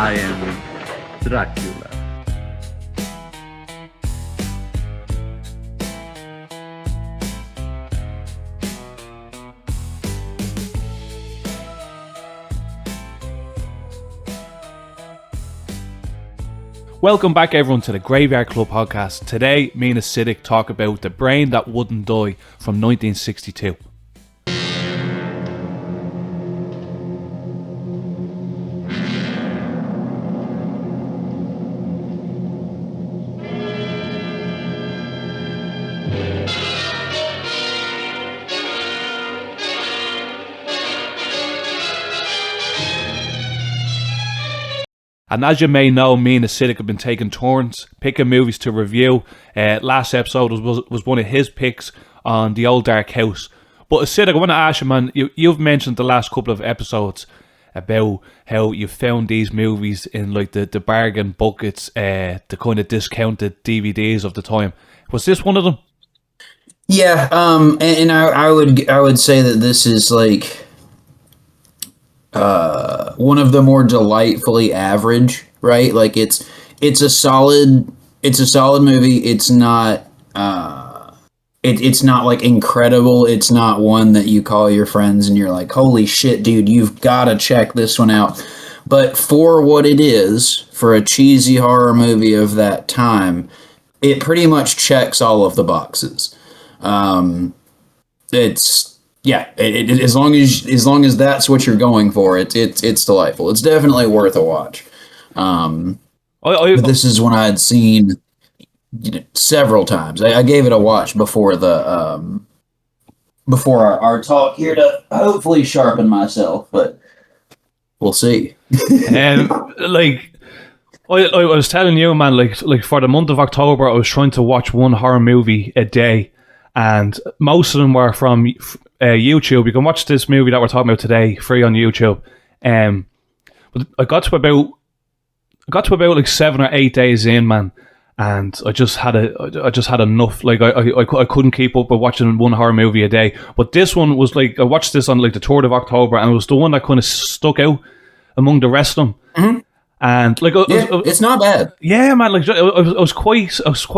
I am Dracula. Welcome back everyone to the Graveyard Club podcast. Today, me and Acidic talk about The Brain That Wouldn't Die from 1962. And as you may know, me and Acidic have been taking turns picking movies to review. Last episode was one of his picks on The Old Dark House. But Acidic, I want to ask you, man, you've mentioned the last couple of episodes about how you found these movies in like the bargain buckets, the kind of discounted DVDs of the time. Was this one of them? Yeah, and I would say that this is like one of the more delightfully average, right? Like it's a solid movie. It's not it's not like incredible. It's not one that you call your friends and you're like, holy shit, dude, you've got to check this one out. But for what it is, for a cheesy horror movie of that time, it pretty much checks all of the boxes. As long as that's what you're going for, it's delightful. It's definitely worth a watch. But this is one I had seen several times. I gave it a watch before our talk here to hopefully sharpen myself, but we'll see. And like I was telling you, man, like for the month of October, I was trying to watch one horror movie a day, and most of them were from YouTube. You can watch this movie that we're talking about today free on YouTube. But I got to about like 7 or 8 days in, man, and I just had enough. Like I couldn't keep up with watching one horror movie a day. But this one was like, I watched this on like the 3rd of October, and it was the one that kind of stuck out among the rest of them. Mm-hmm. And like, it's not bad. Yeah, man. Like, I was quite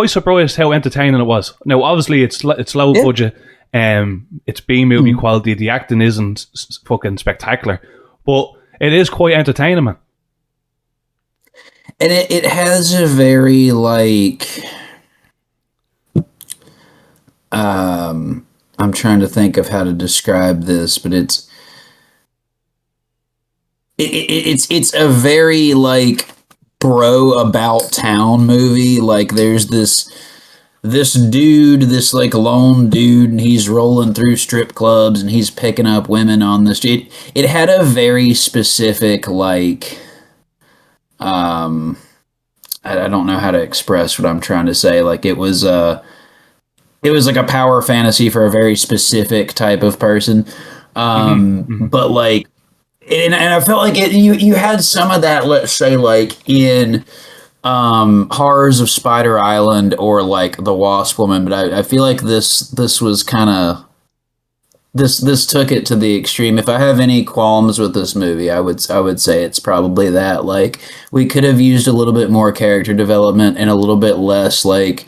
surprised how entertaining it was. Now, obviously, it's low budget. It's B movie quality. The acting isn't fucking spectacular, but it is quite entertaining, man. And it has a very like, I'm trying to think of how to describe this, but it's a very like bro about town movie. Like there's this dude, this like lone dude, and he's rolling through strip clubs and he's picking up women on the street. It had a very specific like, I don't know how to express what I'm trying to say. Like it was like a power fantasy for a very specific type of person. But like, and I felt like you had some of that, let's say like in Horrors of Spider Island or like The Wasp Woman, but I feel like this was kind of this took it to the extreme. If I have any qualms with this movie, I would say it's probably that. Like we could have used a little bit more character development and a little bit less like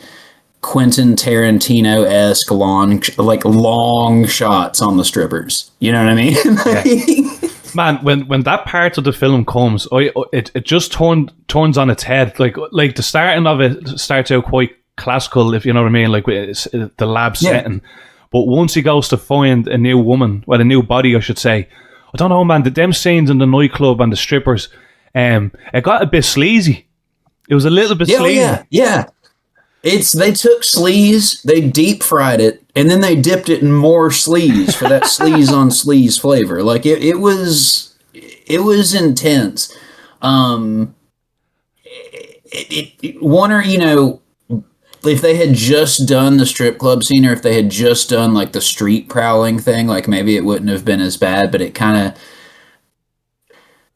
Quentin Tarantino-esque long shots on the strippers. You know what I mean? Yeah. Man, when that part of the film comes, it just turns on its head. Like the starting of it starts out quite classical, if you know what I mean, like it's the lab setting. But once he goes to find a new woman, well, a new body, I should say, I don't know, man. Them scenes in the nightclub and the strippers, it got a bit sleazy. It was a little bit sleazy. Yeah. They took sleaze, they deep fried it, and then they dipped it in more sleaze for that sleaze on sleaze flavor. Like it was intense. If they had just done the strip club scene, or if they had just done like the street prowling thing, like maybe it wouldn't have been as bad. But it kind of,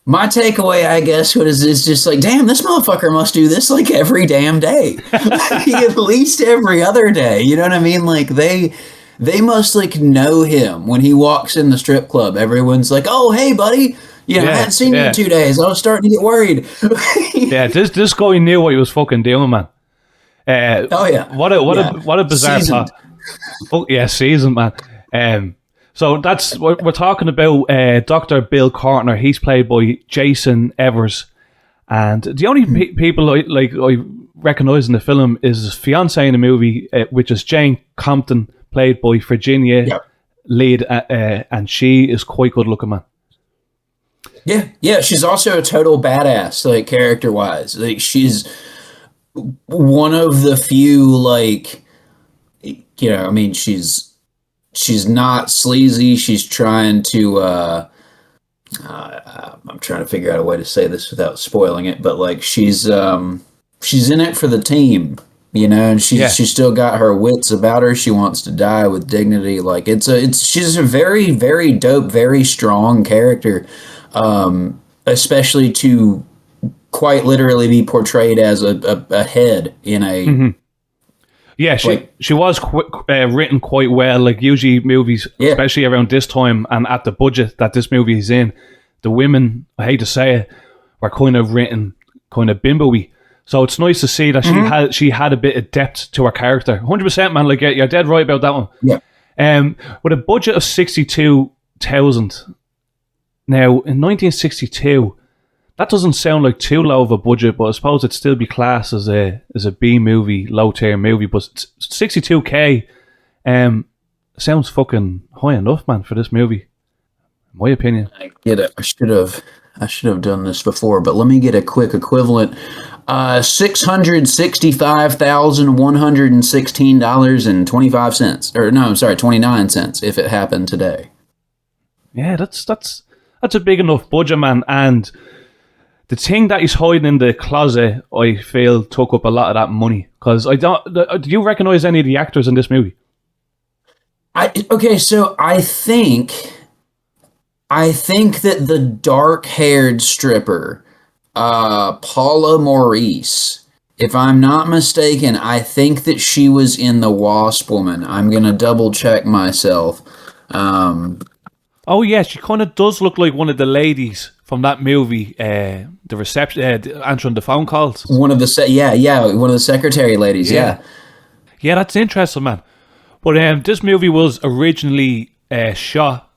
my takeaway, I guess, is just like, damn, this motherfucker must do this like every damn day, at least every other day. You know what I mean? Like they they must like know him when he walks in the strip club. Everyone's like, "Oh, hey, buddy! I hadn't seen you in 2 days. I was starting to get worried." This guy knew what he was fucking doing, man. What a bizarre plot. Oh yeah, seasoned, man. So that's what we're talking about. Dr. Bill Cortner. He's played by Jason Evers, and the only people I recognise in the film is his fiance in the movie, which is Jane Compton, played by Virginia Lead, and she is quite good looking, man. Yeah. She's also a total badass, like character wise. Like she's one of the few, like, I mean, she's not sleazy. She's trying to. I'm trying to figure out a way to say this without spoiling it, but like she's in it for the team, and she's still got her wits about her. She wants to die with dignity. Like she's a very, very dope, very strong character, especially to quite literally be portrayed as a head in a. Mm-hmm. Yeah, she was written quite well. Like usually movies, especially around this time and at the budget that this movie is in, the women, I hate to say it, were kind of written kind of bimbo-y. So it's nice to see that she had a bit of depth to her character. 100%, man. Like you're dead right about that one. Yeah. With a budget of 62,000. Now in 1962. That doesn't sound like too low of a budget, but I suppose it'd still be classed as a B movie, low tier movie. But 62K sounds fucking high enough, man, for this movie. In my opinion. I get it. I should have done this before, but let me get a quick equivalent. $665,116.25, or no, I'm sorry, 29 cents if it happened today. Yeah, that's a big enough budget, man, and. The thing that he's hiding in the closet, I feel, took up a lot of that money. Because do you recognise any of the actors in this movie? So I think that the dark-haired stripper, Paula Maurice, if I'm not mistaken, I think that she was in The Wasp Woman. I'm gonna double check myself. Oh yeah, she kind of does look like one of the ladies from that movie, the reception, answering the phone calls. One of the one of the secretary ladies. Yeah, that's interesting, man. But this movie was originally shot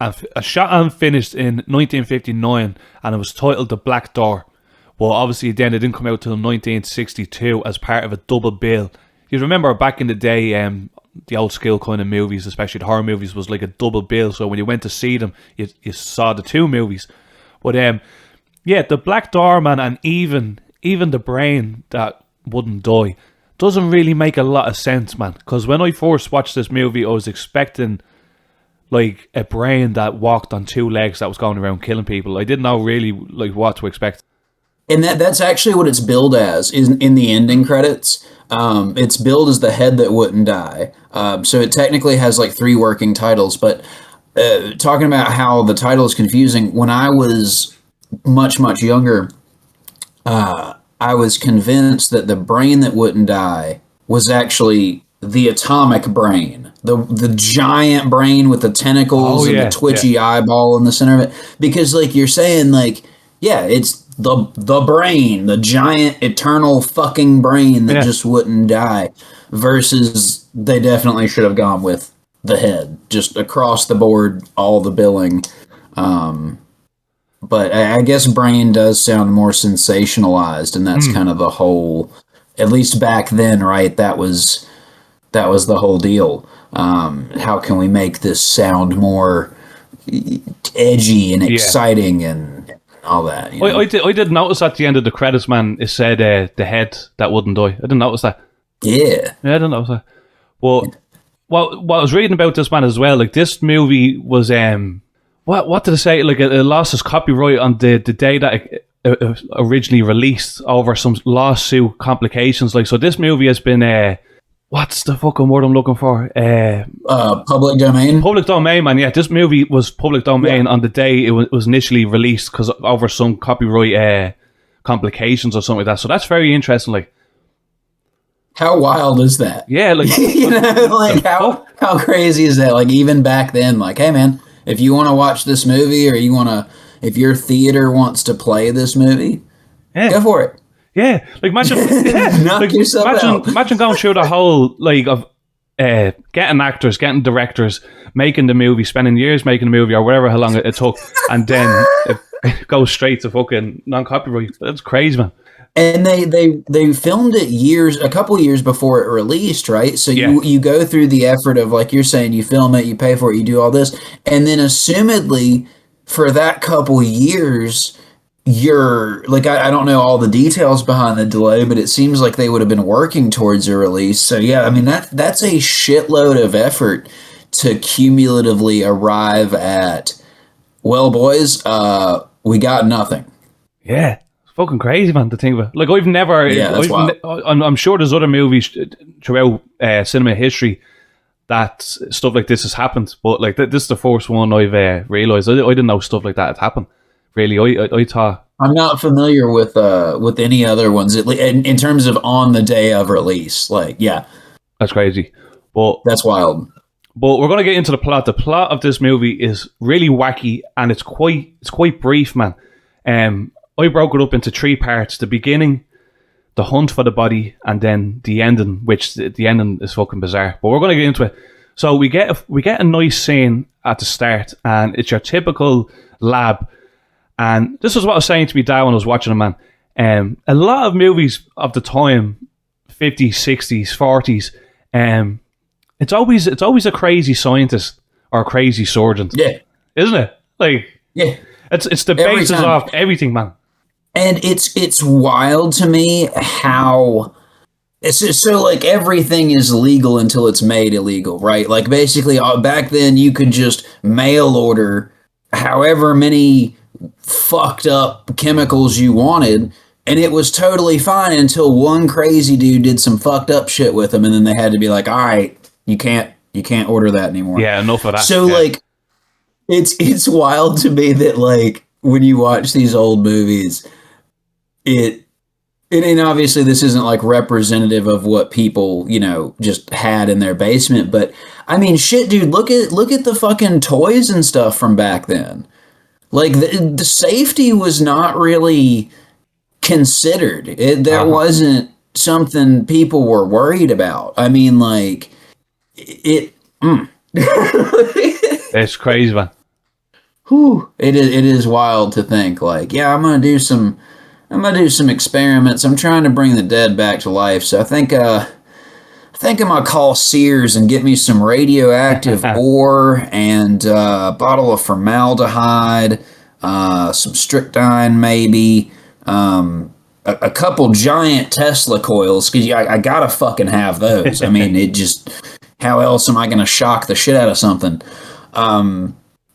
and finished in 1959, and it was titled The Black Door. Well, obviously, then it didn't come out till 1962 as part of a double bill. You remember back in the day, the old school kind of movies, especially the horror movies, was like a double bill. So when you went to see them, you saw the two movies. But The Black Door, man, and even the brain that wouldn't die doesn't really make a lot of sense, man. Because when I first watched this movie, I was expecting like a brain that walked on two legs that was going around killing people. I didn't know really like what to expect. And that's actually what it's billed as in the ending credits. It's billed as the head that wouldn't die. So it technically has like 3 working titles. But talking about how the title is confusing, when I was much, much younger, I was convinced that the brain that wouldn't die was actually the atomic brain, the giant brain with the tentacles and the twitchy eyeball in the center of it. Because like you're saying, like, yeah, it's the brain, the giant eternal fucking brain that just wouldn't die, versus they definitely should have gone with the head, just across the board, all the billing. But I guess brain does sound more sensationalized, and that's kind of the whole, at least back then, right? That was the whole deal. How can we make this sound more edgy and exciting and all that? You know? I did notice at the end of the credits, man, it said the head that wouldn't die. I didn't notice that. Yeah, I didn't notice that. Well, what I was reading about this, man, as well, like this movie was what did I say? Like it lost its copyright on the day that it originally released over some lawsuit complications. Like, so this movie has been what's the fucking word I'm looking for? Public domain. Public domain, man. Yeah, this movie was public domain on the day it was initially released because over some copyright complications or something like that. So that's very interesting. Like, How wild is that? Yeah, like Like how crazy is that? Like even back then, like, hey man, if you want to watch this movie or if your theater wants to play this movie, yeah, go for it. yeah. Like imagine, Knock yourself out. Imagine going through the whole like of getting actors, getting directors, making the movie, spending years making the movie or whatever how long it took, and then it goes straight to fucking non-copyright. That's crazy, man. And they filmed it a couple years before it released, right? So you go through the effort of, like you're saying, you film it, you pay for it, you do all this, and then assumedly for that couple years, you're like, I don't know all the details behind the delay, but it seems like they would have been working towards a release. So yeah, I mean that's a shitload of effort to cumulatively arrive at, well, boys, we got nothing. Yeah. Fucking crazy, man, to think about. Like, I've never... Yeah, that's wild. I'm sure there's other movies throughout cinema history that stuff like this has happened, but like this is the first one I've realised. I didn't know stuff like that had happened. Really, I thought... I'm not familiar with any other ones, in terms of on the day of release. Like, yeah. That's crazy. But that's wild. But we're going to get into the plot. The plot of this movie is really wacky, and it's quite brief, man. I broke it up into 3 parts: the beginning, the hunt for the body, and then the ending, which the ending is fucking bizarre. But we're going to get into it. So we get a nice scene at the start, and it's your typical lab. And this is what I was saying to me dad when I was watching it, man. A lot of movies of the time, 50s, 60s, 40s, it's always a crazy scientist or a crazy surgeon. Yeah. Isn't it? Like, yeah. It's the basis of everything, man. And it's wild to me how so like everything is legal until it's made illegal, right? Like basically back then you could just mail order however many fucked up chemicals you wanted, and it was totally fine until one crazy dude did some fucked up shit with them, and then they had to be like, all right, you can't order that anymore. Yeah, enough of that. So like it's wild to me that like when you watch these old movies, and obviously this isn't like representative of what people, just had in their basement, but I mean, shit, dude, look at the fucking toys and stuff from back then. Like the safety was not really considered. That wasn't something people were worried about. I mean, like it's crazy, man. Whew. It is wild to think like, yeah, I'm gonna do some experiments. I'm trying to bring the dead back to life. So I think I'm gonna call Sears and get me some radioactive ore and a bottle of formaldehyde, some strychnine maybe, a couple giant Tesla coils, because I gotta fucking have those. I mean, how else am I gonna shock the shit out of something?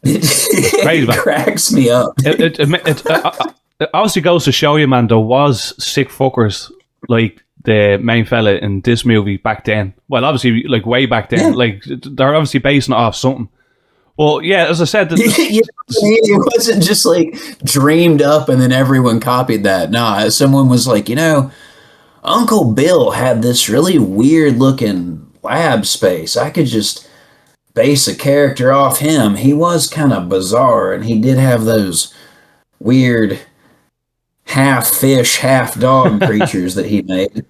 It cracks me up. It obviously goes to show you, man, there was sick fuckers like the main fella in this movie back then. Well, obviously, like way back then. Yeah. Like, they're obviously basing it off something. Well, yeah, as I said... it wasn't just like dreamed up and then everyone copied that. Nah, someone was like, Uncle Bill had this really weird looking lab space. I could just base a character off him. He was kind of bizarre, and he did have those weird half fish, half dog creatures that he made.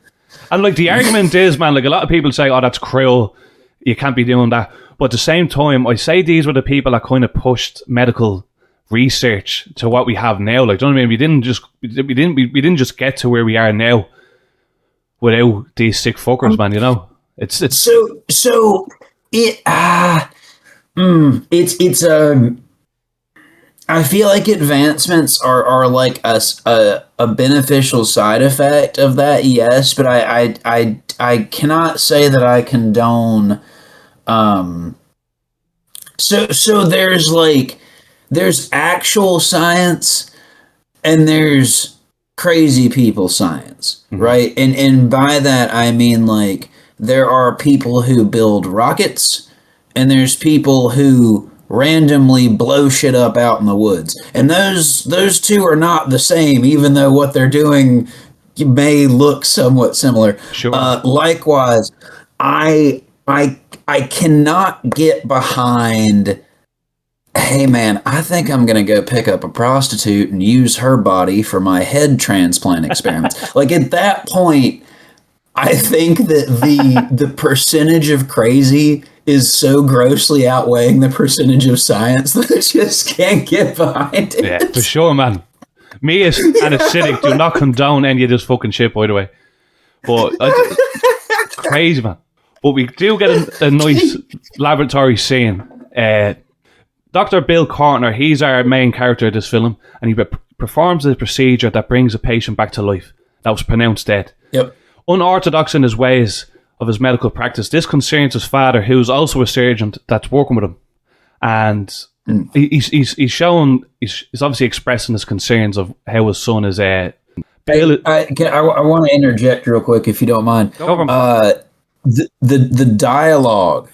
And like the argument is, man, like a lot of people say, oh, that's cruel, you can't be doing that. But at the same time, I say these were the people that kind of pushed medical research to what we have now. Like, do you know what I mean? We didn't just get to where we are now without these sick fuckers, man. It's I feel like advancements are like a beneficial side effect of that, yes, but I cannot say that I condone. So there's actual science and there's crazy people science, mm-hmm. right? And by that I mean like there are people who build rockets and there's people who randomly blow shit up out in the woods. And those two are not the same, even though what they're doing may look somewhat similar. Sure. Likewise, I cannot get behind. Hey man, I think I'm gonna go pick up a prostitute and use her body for my head transplant experiments. Like at that point, I think that the percentage of crazy is so grossly outweighing the percentage of science that I just can't get behind it. Yeah, for sure, man. Me as an acidic do not condone any of this fucking shit, by the way. But crazy, man. But we do get a nice laboratory scene. Dr. Bill Cortner, he's our main character of this film, and he performs a procedure that brings a patient back to life that was pronounced dead. Yep. Unorthodox in his ways of his medical practice, this concerns his father, who's also a surgeon that's working with him. And he's obviously expressing his concerns of how his son is. I want to interject real quick, if you don't mind. The dialogue.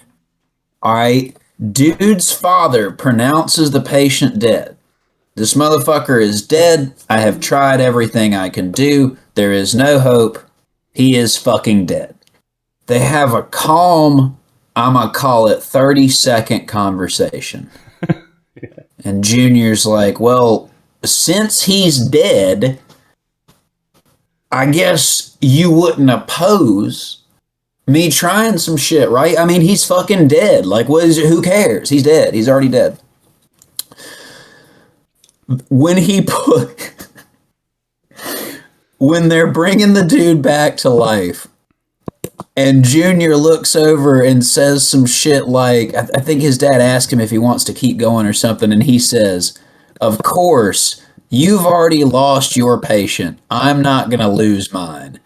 All right, dude's father pronounces the patient dead. This motherfucker is dead. I have tried everything I can do. There is no hope. He is fucking dead. They have a calm, I'm going to call it 30-second conversation. And Junior's like, well, since he's dead, I guess you wouldn't oppose me trying some shit, right? I mean, he's fucking dead. Like, who cares? He's dead. He's already dead. When they're bringing the dude back to life, and Junior looks over and says some shit like, I think his dad asked him if he wants to keep going or something, and he says, of course, you've already lost your patient. I'm not going to lose mine.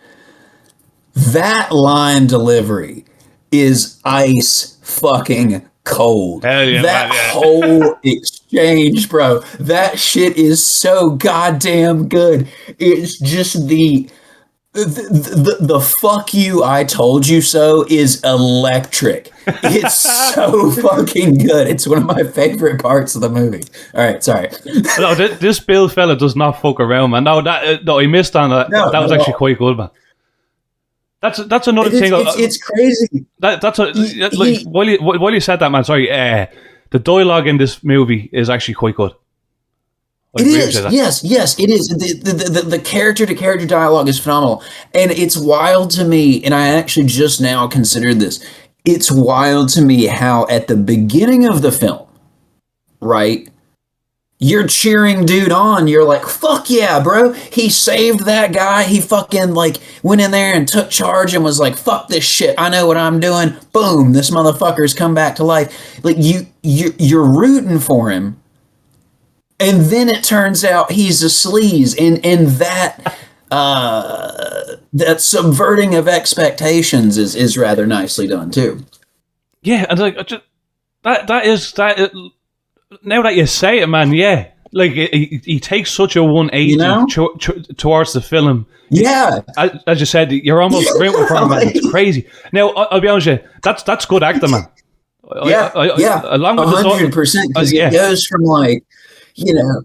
That line delivery is ice fucking cold. Hell yeah, that man, yeah. whole exchange, bro. That shit is so goddamn good. It's just the fuck you, I told you so is electric. It's so fucking good. It's one of my favorite parts of the movie. All right, sorry. No, this Bill fella does not fuck around, man. No, he missed on that. No, that was actually quite good, man. That's another thing. It's crazy. While you said that, man, sorry. The dialogue in this movie is actually quite good. It is. Yes, it is. The character-to-character dialogue is phenomenal. And it's wild to me, and I actually just now considered this, it's wild to me how at the beginning of the film, right, you're cheering dude on. You're like, fuck yeah, bro. He saved that guy. He fucking, like, went in there and took charge and was like, fuck this shit. I know what I'm doing. Boom, this motherfucker's come back to life. Like, you're rooting for him. And then it turns out he's a sleaze, and that subverting of expectations is rather nicely done too. Yeah, and like that is now that you say it, man. Yeah, like he takes such a 180 towards the film. Yeah, as you said, you're almost rooting for him, man. It's crazy. Now I'll be honest with you, that's good acting, man. Yeah, along with 100%, because it goes from like, you know,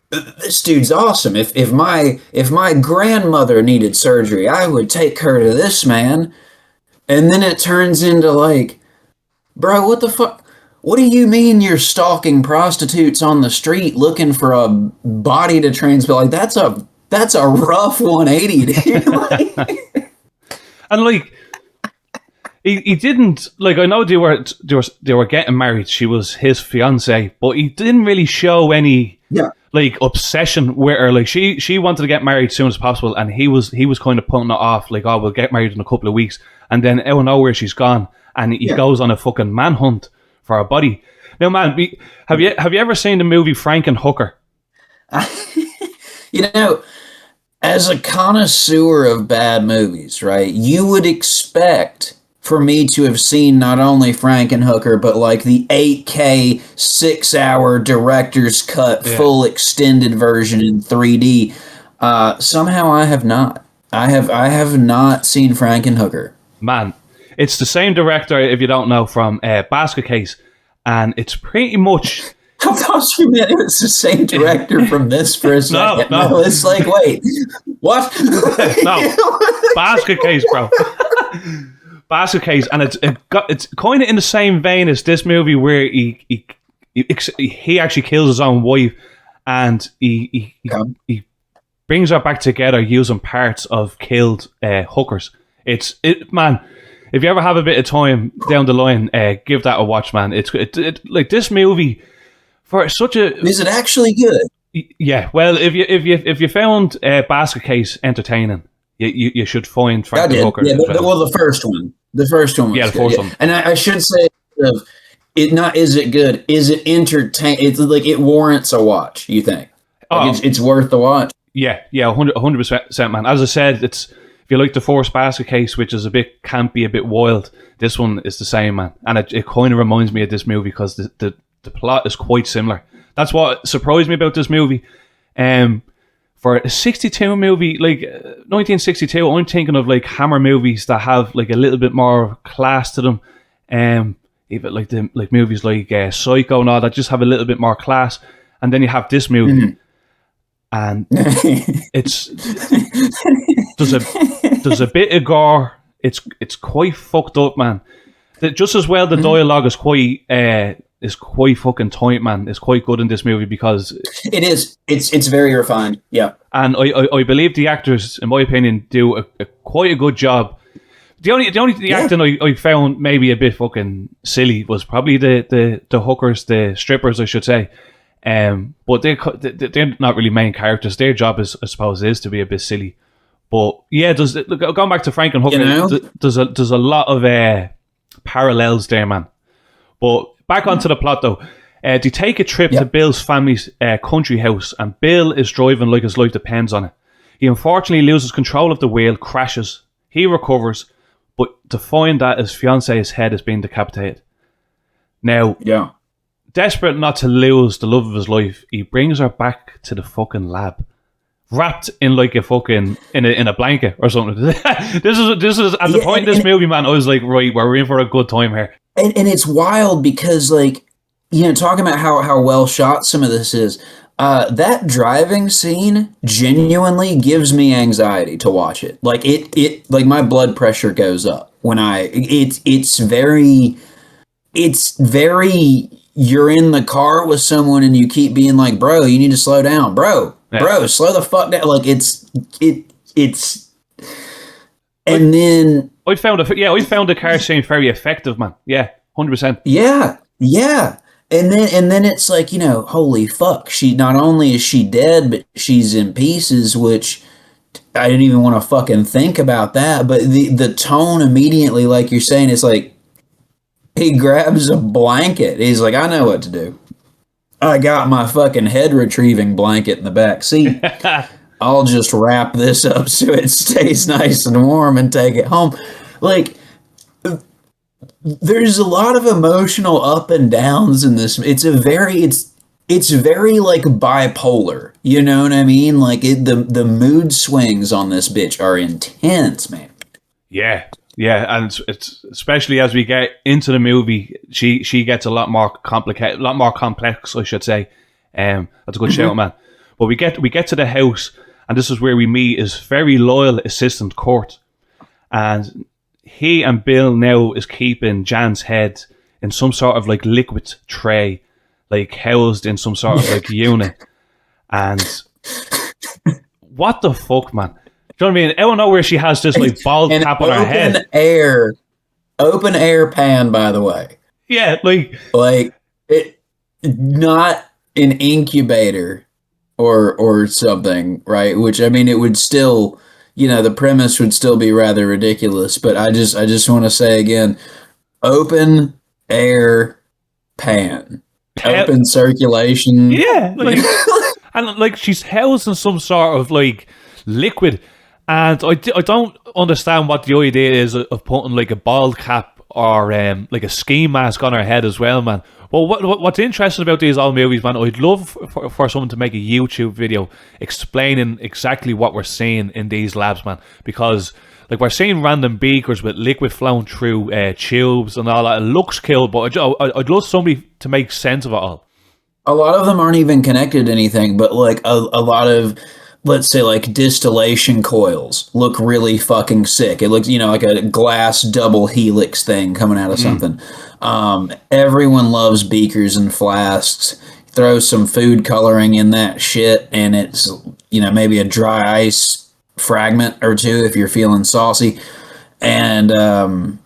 this dude's awesome. If my grandmother needed surgery, I would take her to this man. And then it turns into like, bro, what the fuck? What do you mean you're stalking prostitutes on the street looking for a body to transplant? Like that's a rough 180, dude. And like, he didn't, like, I know they were getting married. She was his fiance, but he didn't really show any like obsession with her. Like she wanted to get married as soon as possible, and he was kind of putting it off. Like, oh, we'll get married in a couple of weeks, and then out of nowhere she's gone, and he goes on a fucking manhunt for her body. Now, man, have you ever seen the movie Frankenhooker? You know, as a connoisseur of bad movies, right? You would expect for me to have seen not only Frankenhooker, but like the 8K 6-hour director's cut full extended version in 3D. Somehow I have not. I have not seen Frankenhooker. Man, it's the same director, if you don't know, from Basket Case, and it's pretty much I thought you meant it was the same director from this for a second. No. It's like, wait, what? No, Basket Case, bro. Basket Case, and it's kind of in the same vein as this movie where he actually kills his own wife, and he brings her back together using parts of killed hookers. Man. If you ever have a bit of time down the line, give that a watch, man. It's like this movie for such a. Is it actually good? Yeah. Well, if you found Basket Case entertaining, you should find Frank the Hooker. Yeah, the first one. The first one. Was the first one. And I should say, is it good? Is it entertaining? It's like it warrants a watch. You think? It's worth the watch. Yeah, 100%, man. As I said, it's. If you like the first Basket Case, which is a bit campy, a bit wild, this one is the same, man. And it kind of reminds me of this movie because the plot is quite similar. That's what surprised me about this movie. For a 62 movie, like 1962, I'm thinking of like Hammer movies that have like a little bit more class to them. Even like movies like Psycho and all that just have a little bit more class. And then you have this movie. Mm-hmm. And there's a bit of gore. It's quite fucked up, man. Just as well, the dialogue is quite fucking tight, man. It's quite good in this movie because it is. It's very refined. Yeah, and I believe the actors, in my opinion, do quite a good job. The only acting I found maybe a bit fucking silly was probably the hookers, the strippers, I should say. But they're not really main characters. Their job is, I suppose, is to be a bit silly. But yeah, going back to Frank and Hooker, there's a lot of parallels there, man. But back onto the plot though. They take a trip to Bill's family's country house, and Bill is driving like his life depends on it. He unfortunately loses control of the wheel, crashes. He recovers, but to find that his fiance's head is being decapitated. Now, desperate not to lose the love of his life, he brings her back to the fucking lab, wrapped in like a fucking in a blanket or something. This is at the point in this movie, man. I was like, right, we're in for a good time here. And it's wild because, like, talking about how well shot some of this is. That driving scene genuinely gives me anxiety to watch it. Like it like my blood pressure goes up when it's very. You're in the car with someone and you keep being like, bro, you need to slow down, bro, slow the fuck down. Like it's, and then I found the car scene very effective, man. Yeah, 100%. Yeah. And then it's like, holy fuck. She not only is she dead, but she's in pieces, which I didn't even want to fucking think about that. But the tone immediately, like you're saying, it's like, he grabs a blanket. He's like, I know what to do. I got my fucking head retrieving blanket in the back seat. I'll just wrap this up so it stays nice and warm and take it home. Like, there's a lot of emotional up and downs in this. It's very like bipolar. You know what I mean? Like the mood swings on this bitch are intense, man. Yeah, and it's especially as we get into the movie, she gets a lot more complicated, a lot more complex, I should say. That's a good shout, man. But we get to the house, and this is where we meet his very loyal assistant, Kurt. And he and Bill now is keeping Jan's head in some sort of like liquid tray, like housed in some sort of like unit. And what the fuck, man? Do you know what I mean? I don't know where she has this like bald cap on her head. Open air pan, by the way. Yeah, like it, not an incubator or something, right? Which, I mean, it would still, the premise would still be rather ridiculous. But I just want to say again, open air pan, open circulation. Yeah, like, and like she's housed in some sort of like liquid. And I don't understand what the idea is of putting like a bald cap or like a ski mask on her head as well, man. Well, what's interesting about these old movies, man, I'd love for someone to make a YouTube video explaining exactly what we're seeing in these labs, man. Because like we're seeing random beakers with liquid flowing through tubes and all that. It looks cool, but I'd love somebody to make sense of it all. a lot of them aren't even connected to anything, but like a lot of, let's say, like distillation coils look really fucking sick. It looks, like a glass double helix thing coming out of something. Everyone loves beakers and flasks. Throw some food coloring in that shit, and it's, maybe a dry ice fragment or two if you're feeling saucy. And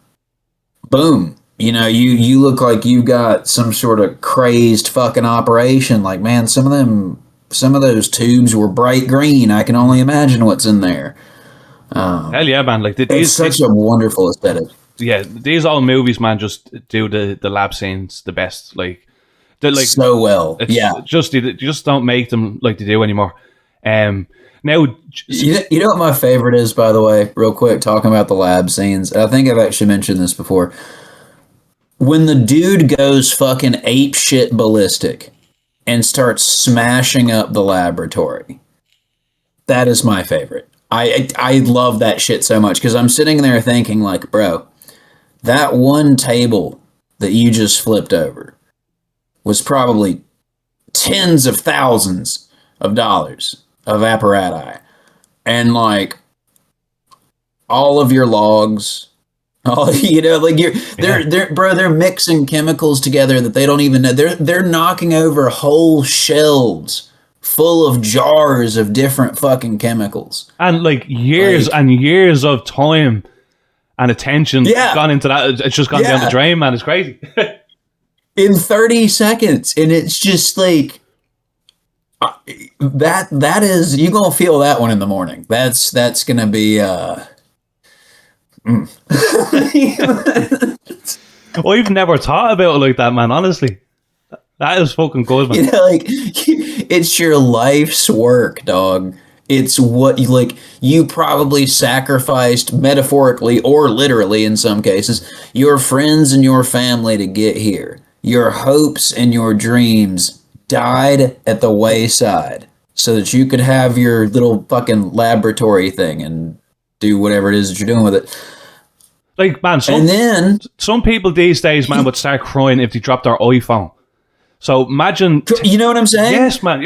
boom. You look like you got some sort of crazed fucking operation. Like, man, some of those tubes were bright green. I can only imagine what's in there. Hell yeah, man! Like it's such a wonderful aesthetic. Yeah, these old movies, man, just do the lab scenes the best. Like so well. Yeah, you just don't make them like they do anymore. Now, you know what my favorite is, by the way, real quick, talking about the lab scenes. I think I've actually mentioned this before. When the dude goes fucking ape shit ballistic and starts smashing up the laboratory, that is my favorite. I love that shit so much because I'm sitting there thinking, like, bro, that one table that you just flipped over was probably tens of thousands of dollars of apparatus, and like all of your logs. Oh, they're mixing chemicals together that they don't even know. They're knocking over whole shelves full of jars of different fucking chemicals. And like years and years of time and attention gone into that. It's just gone down the drain, man. It's crazy. In 30 seconds. And it's just like, that is, you're going to feel that one in the morning. That's going to be, I've never thought about it like that, man. Honestly, that is fucking good, man. It's your life's work, dog. It's what you probably sacrificed metaphorically or literally in some cases, your friends and your family to get here. Your hopes and your dreams died at the wayside so that you could have your little fucking laboratory thing and do whatever it is that you're doing with it. Like, man, some people these days, man, would start crying if they dropped their iPhone. So imagine... You know what I'm saying? Yes, man.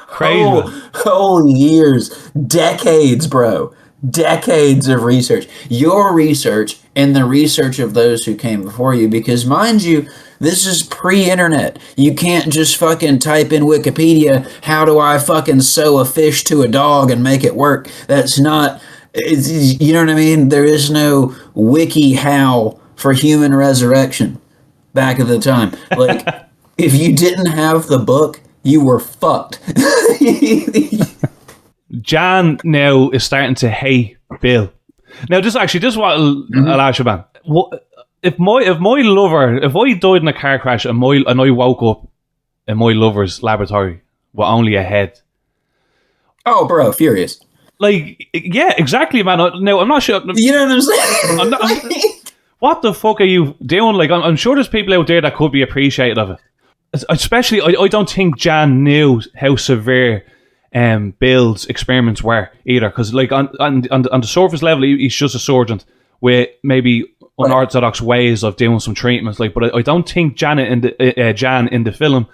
Crazy. Whole years, decades, bro. Decades of research. Your research and the research of those who came before you, because mind you, this is pre-internet. You can't just fucking type in Wikipedia, how do I fucking sew a fish to a dog and make it work? That's not, you know what I mean? There is no wiki how for human resurrection back at the time. Like, if you didn't have the book, you were fucked. Jan now is starting to hate Bill. Now, this is what I'll ask you, man. If I died in a car crash and I woke up in my lover's laboratory with only a head. Oh, bro, furious. Like, yeah, exactly, man. Now, I'm not sure. You know what I'm saying? What the fuck are you doing? Like, I'm sure there's people out there that could be appreciative of it. Especially, I don't think Jan knew how severe Bill's experiments were either. Because, like, on the surface level, he's just a surgeon with maybe unorthodox ways of doing some treatments. Like, but I don't think Jan in the film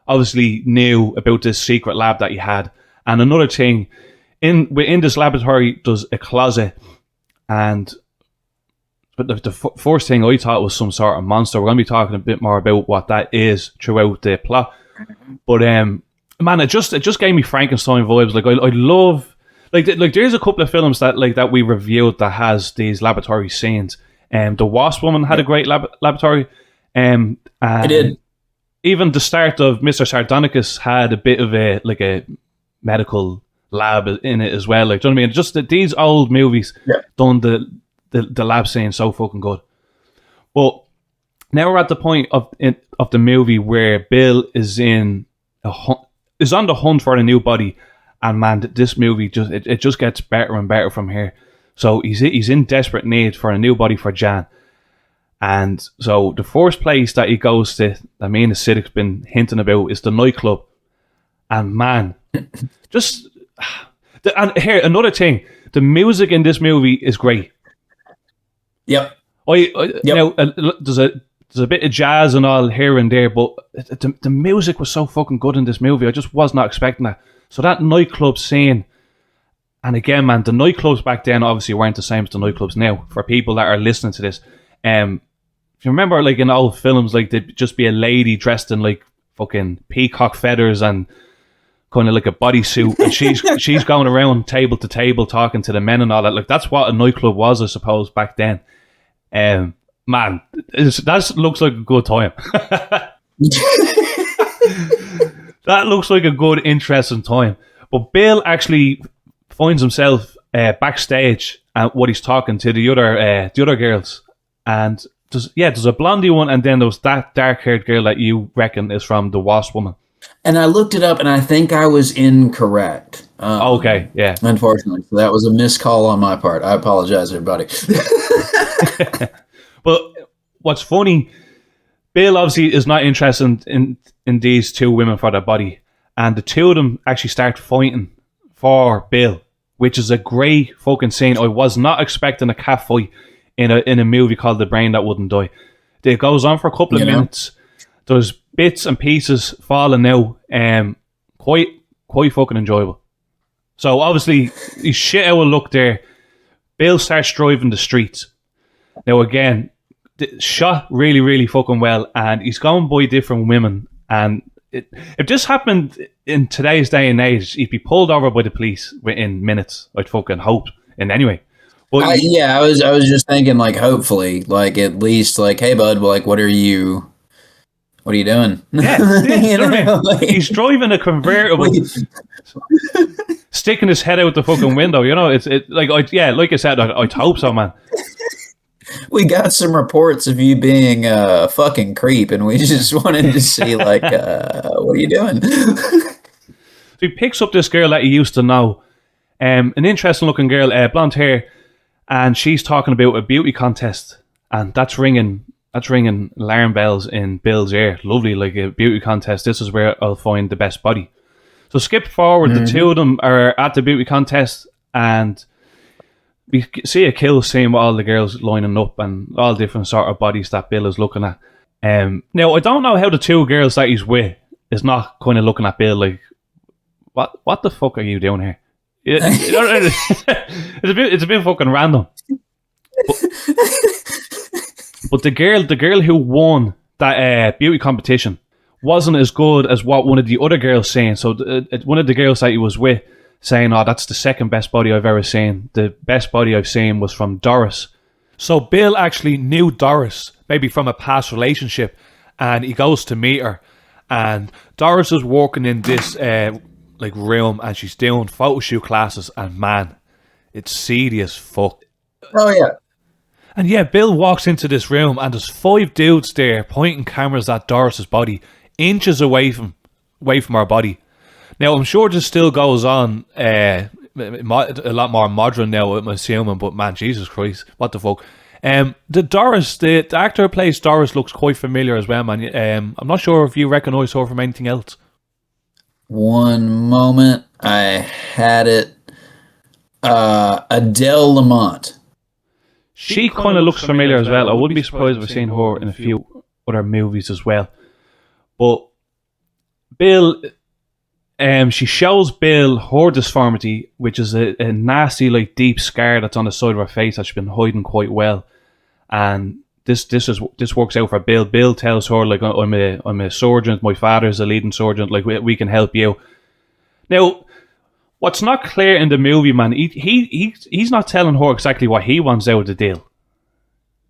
obviously knew about this secret lab that he had. And another thing, within this laboratory, there's a closet, and but the first thing I thought was some sort of monster. We're going to be talking a bit more about what that is throughout the plot. But man, it just gave me Frankenstein vibes. Like, I love, like there's a couple of films that we reviewed that has these laboratory scenes. The Wasp Woman had a great laboratory. And it did. Even the start of Mr. Sardonicus had a bit of a medical lab in it as well. Like, do you know what I mean? Just that these old movies done the lab scene so fucking good. But now we're at the point of the movie where Bill is on the hunt for a new body, and man, this movie just gets better and better from here. So he's in desperate need for a new body for Jan. And so the first place that he goes to, that me and Acidic's been hinting about, is the nightclub. And man, and here, another thing, the music in this movie is great. Yep. Now there's a bit of jazz and all here and there, but the music was so fucking good in this movie. I just was not expecting that. So that nightclub scene, and again, man, the nightclubs back then obviously weren't the same as the nightclubs now. For people that are listening to this, if you remember, like in old films, like there'd just be a lady dressed in like fucking peacock feathers and kind of like a bodysuit, and she's going around table to table talking to the men and all that. Like that's what a nightclub was, I suppose, back then. Man, that looks like a good time. That looks like a good, interesting time. But Bill actually finds himself backstage at what he's talking to the other girls, and there's a blondie one, and then there's that dark-haired girl that you reckon is from The Wasp Woman. And I looked it up, and I think I was incorrect. Okay, yeah. Unfortunately, so that was a missed call on my part. I apologize, everybody. But what's funny, Bill obviously is not interested in these two women for their body, and the two of them actually start fighting for Bill, which is a great fucking scene. I was not expecting a cat fight in a movie called The Brain That Wouldn't Die. It goes on for a couple of minutes. There's bits and pieces falling out, quite fucking enjoyable. So obviously he's shit out of luck there. Bill starts driving the streets. Now again, shot really, really fucking well, and he's going by different women. And if this happened in today's day and age, he'd be pulled over by the police within minutes. I'd fucking hope. And anyway, but I was just thinking, like, hopefully, like at least, like, hey bud, like, what are you doing? Yeah, you know, like, he's driving a convertible, sticking his head out the fucking window. You know, like I said, I'd hope so, man. We got some reports of you being a fucking creep, and we just wanted to see, like, what are you doing? So he picks up this girl that he used to know, an interesting looking girl, blonde hair, and she's talking about a beauty contest, and that's ringing alarm bells in Bill's ear. Lovely, like a beauty contest. This is where I'll find the best body. So skip forward, the two of them are at the beauty contest, and we see a kill scene with all the girls lining up and all different sort of bodies that Bill is looking at. Now, I don't know how the two girls that he's with is not kind of looking at Bill like, what the fuck are you doing here? It's a bit fucking random. But the girl who won that beauty competition wasn't as good as what one of the other girls saying. So one of the girls that he was with saying, "Oh, that's the second best body I've ever seen. The best body I've seen was from Doris." So Bill actually knew Doris, maybe from a past relationship, and he goes to meet her. And Doris is working in this like room, and she's doing photo shoot classes, and man, it's seedy as fuck. Oh yeah. And yeah, Bill walks into this room, and there's 5 dudes there pointing cameras at Doris's body, inches away from her body. Now, I'm sure this still goes on a lot more modern now, I'm assuming, but man, Jesus Christ, what the fuck. The actor who plays Doris looks quite familiar as well, man. I'm not sure if you recognise her from anything else. One moment, I had it. Adele Lamont. She kind of looks familiar as well. I wouldn't be surprised if I've seen her in a few other movies as well. But Bill, she shows Bill her disformity, which is a nasty, like, deep scar that's on the side of her face that she's been hiding quite well. And this works out for Bill. Bill tells her, like, I'm a surgeon. My father's a leading surgeon. Like, we can help you. Now, what's not clear in the movie, man, he's not telling her exactly what he wants out of the deal.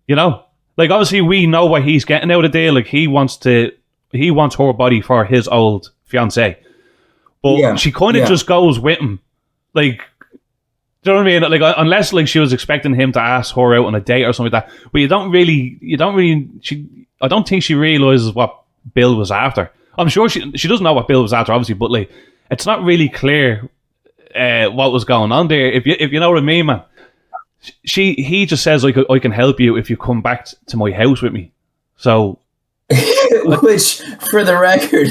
You know? Like, obviously we know what he's getting out of the deal. Like, he wants her body for his old fiance. But she kind of just goes with him. Like, do you know what I mean? Like, unless, like, she was expecting him to ask her out on a date or something like that. But I don't think she realizes what Bill was after. I'm sure she doesn't know what Bill was after, obviously, but, like, it's not really clear what was going on there, if you know what I mean, man. He just says, like, I can help you if you come back to my house with me. So, which, for the record,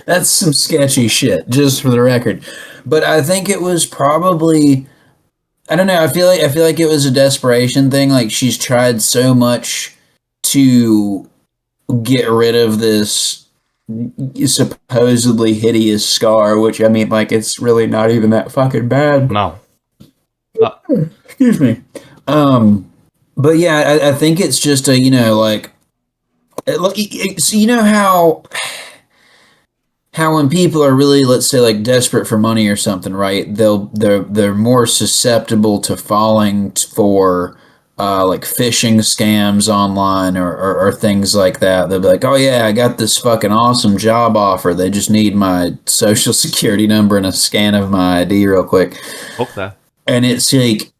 that's some sketchy shit, just for the record. But I think it was probably I don't know. I feel like it was a desperation thing. Like she's tried so much to get rid of this supposedly hideous scar, which I mean, like it's really not even that fucking bad. No. Excuse me. But yeah, I think it's just a like, look, so you know how when people are really, let's say, like desperate for money or something, right? They're more susceptible to falling for like phishing scams online or things like that. They'll be like, oh yeah, I got this fucking awesome job offer. They just need my social security number and a scan of my ID real quick. Fuck that. And it's like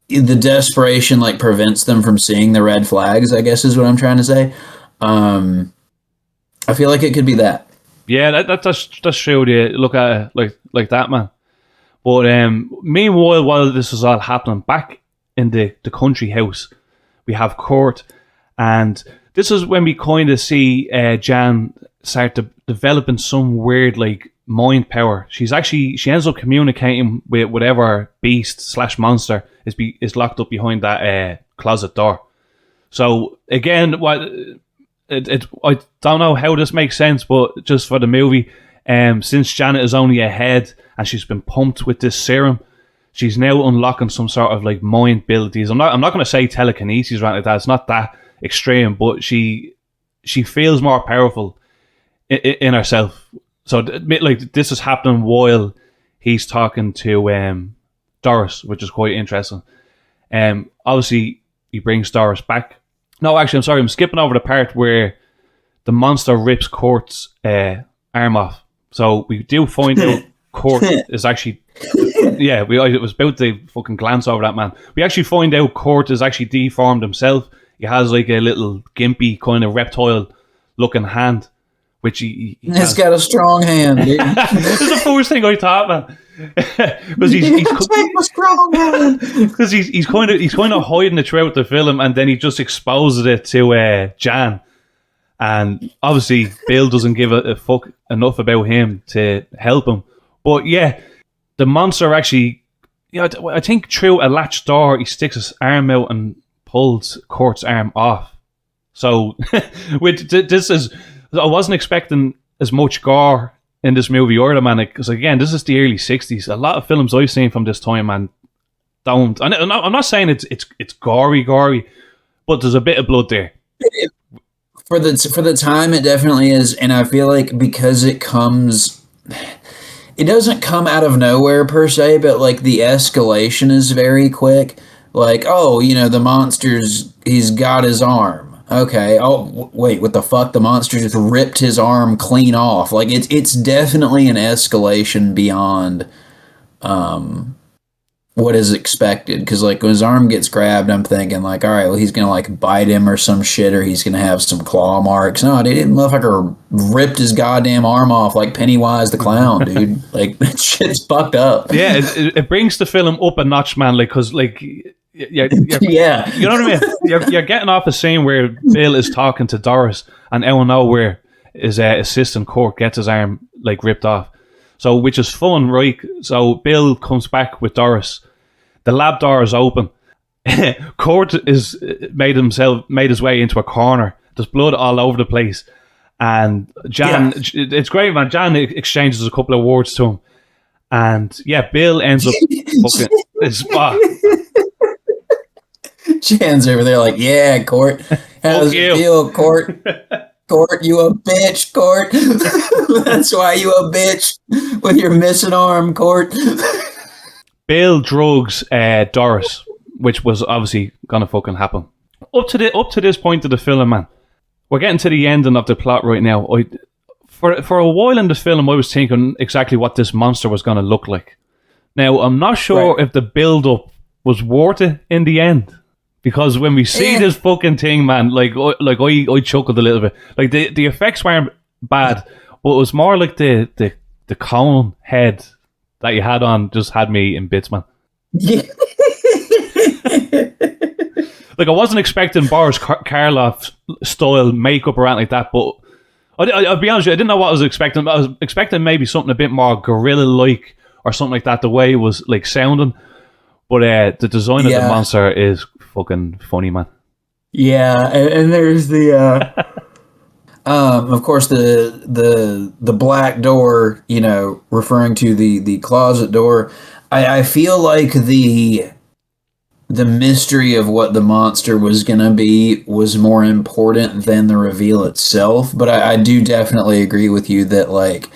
the desperation like prevents them from seeing the red flags, I guess is what I'm trying to say. I feel like it could be that. Yeah, that's true. You look at it like that, man. But meanwhile, while this was all happening, back in the country house, we have Court, and this is when we kind of see Jan start developing some weird like mind power. She ends up communicating with whatever beast / monster is locked up behind that closet door. So again, I don't know how this makes sense, but just for the movie, since Janet is only a head and she's been pumped with this serum, she's now unlocking some sort of like mind abilities. I'm not going to say telekinesis or anything like that. It's not that extreme, but she feels more powerful in herself. So like this is happening while he's talking to Doris, which is quite interesting. Obviously he brings Doris back. No, actually, I'm sorry. I'm skipping over the part where the monster rips Court's arm off. So we do find out Court is actually... Yeah, I was about to fucking glance over that, man. We actually find out Court is actually deformed himself. He has like a little gimpy kind of reptile-looking hand, which He's got a strong hand, dude. This is the first thing I thought, man. Because he's kind of hiding it throughout the film, and then he just exposes it to Jan, and obviously Bill doesn't give a fuck enough about him to help him. But yeah, the monster actually, I think through a latch door, he sticks his arm out and pulls Court's arm off. So, I wasn't expecting as much gore in this movie either, man. Because again, this is the early 60s. A lot of films I've seen from this time, man, don't. I'm not saying it's gory, but there's a bit of blood there. For the time, it definitely is, and I feel like because it doesn't come out of nowhere per se, but like the escalation is very quick. Like, oh, the he's got his arm. Okay. Oh, wait, what the fuck? The monster just ripped his arm clean off. Like, it's definitely an escalation beyond what is expected. Because, like, when his arm gets grabbed, I'm thinking, like, all right, well, he's going to, like, bite him or some shit, or he's going to have some claw marks. No, dude, that motherfucker ripped his goddamn arm off like Pennywise the Clown, dude. Like, that shit's fucked up. Yeah, it brings the film up a notch, man, like, because, like... Yeah, you know what I mean. You're getting off a scene where Bill is talking to Doris, and out of nowhere his assistant Court gets his arm like ripped off. So, which is fun, right? So Bill comes back with Doris. The lab door is open. Court is made his way into a corner. There's blood all over the place, and Jan. Yeah. It's great, man. Jan exchanges a couple of words to him, and yeah, Bill ends up fucking his spot. Jan's over there like, yeah, Court. How does it feel, Court? Court, you a bitch, Court. That's why you a bitch with your missing arm, Court. Bill drugs Doris, which was obviously gonna fucking happen. Up to this point of the film, man, we're getting to the ending of the plot right now. For a while in the film, I was thinking exactly what this monster was gonna look like. Now, I'm not sure if the build-up was worth it in the end. Because when we see this fucking thing, man, I chuckled a little bit. Like the effects weren't bad, but it was more like the cone head that you had on just had me in bits, man. Yeah. Like I wasn't expecting Boris Karloff style makeup or anything like that, but I'll be honest with you, I didn't know what I was expecting. I was expecting maybe something a bit more gorilla like or something like that. The way it was like sounding. But the design of the monster is fucking funny, man. Yeah, and there's the of course the black door, you know, referring to the closet door. I feel like the mystery of what the monster was gonna be was more important than the reveal itself. But I do definitely agree with you that, like,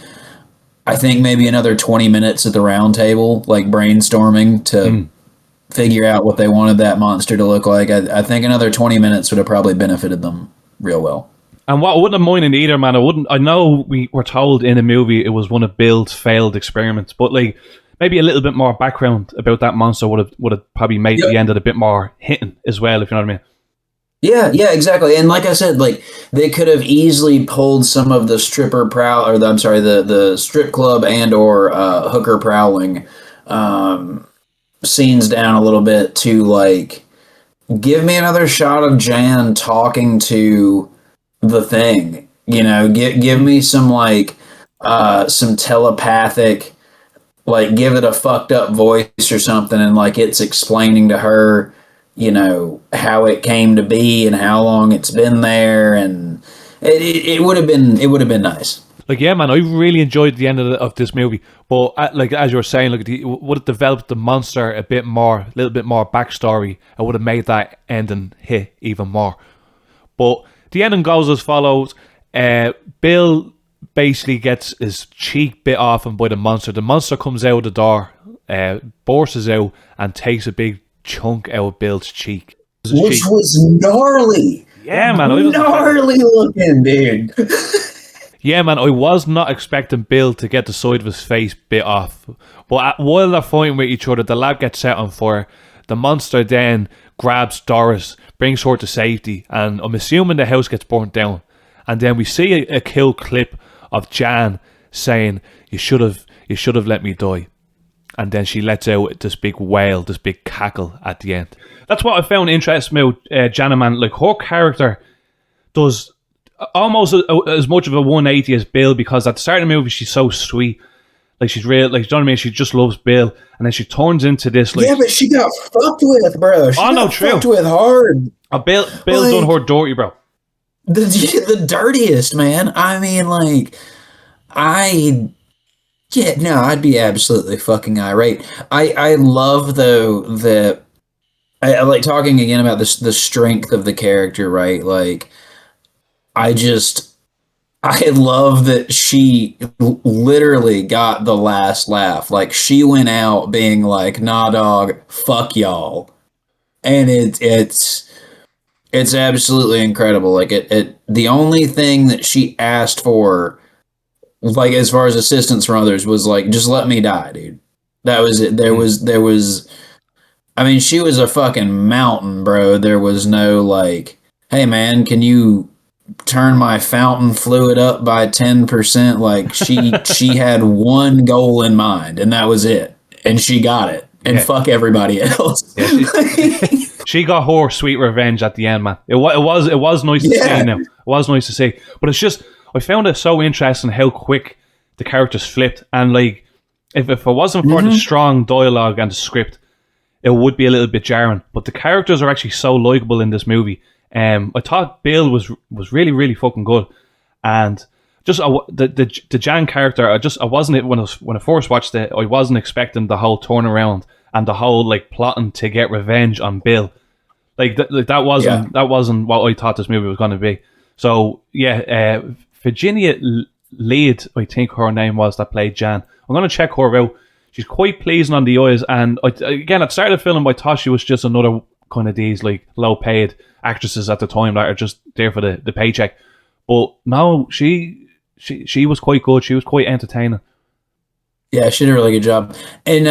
I think maybe another 20 minutes at the round table, like brainstorming to figure out what they wanted that monster to look like. I think another 20 minutes would have probably benefited them real well. And what I wouldn't have minded either, man. I know we were told in the movie it was one of Bill's failed experiments, but like maybe a little bit more background about that monster would have probably made the end of it a bit more hitting as well, if you know what I mean. Yeah, exactly. And like I said, like they could have easily pulled some of the the strip club and or hooker prowling scenes down a little bit to like give me another shot of Jan talking to the thing. You know, give me some like some telepathic, like give it a fucked up voice or something, and like it's explaining to her, you know, how it came to be and how long it's been there, and it would have been nice. Like, yeah, man, I really enjoyed the end of this movie, but like as you were saying, like would have developed the monster a little bit more backstory, and would have made that ending hit even more. But the ending goes as follows: Bill basically gets his cheek bit off him by the monster. The monster comes out of the door, bursts out, and takes a big chunk out of Bill's cheek. Which was gnarly. Yeah, man. Gnarly looking, dude. Yeah, man, I was not expecting Bill to get the side of his face bit off. But while they're fighting with each other, the lab gets set on fire. The monster then grabs Doris, brings her to safety, and I'm assuming the house gets burnt down. And then we see a kill clip of Jan saying, you should have let me die. And then she lets out this big wail, this big cackle at the end. That's what I found interesting about Jana, man. Like, her character does almost as much of a 180 as Bill, because at the start of the movie she's so sweet, like she's real, like, you know what I mean, she just loves Bill, and then she turns into this, like, yeah, but she got fucked with, bro. She got fucked with hard. Bill like, done her dirty, bro. The dirtiest, man. I mean, like, I'd be absolutely fucking irate. I love, though, that I like talking again about the strength of the character, right? Like, I love that she literally got the last laugh. Like, she went out being like, nah, dog, fuck y'all. And it's absolutely incredible. Like, the only thing that she asked for, like, as far as assistance from others, was like, just let me die, dude. That was it. There was, I mean, she was a fucking mountain, bro. There was no like, hey man, can you turn my fountain fluid up by 10%? Like, she had one goal in mind, and that was it. And she got it. And fuck everybody else. Yeah, she got her sweet revenge at the end, man. It was nice to see now. It was nice to see. But it's just, I found it so interesting how quick the characters flipped. And like, if it wasn't for the strong dialogue and the script, it would be a little bit jarring. But the characters are actually so likable in this movie. I thought Bill was really, really fucking good. And just the Jan character, I wasn't, when I first watched it, I wasn't expecting the whole turnaround and the whole like plotting to get revenge on Bill. That wasn't what I thought this movie was going to be. So yeah, Virginia Lead, I think her name was, that played Jan. I'm going to check her out. She's quite pleasing on the eyes, and again, at the start of the film, I thought she was just another kind of these like low paid actresses at the time that are just there for the paycheck. But no, she was quite good. She was quite entertaining. Yeah, she did a really good job. And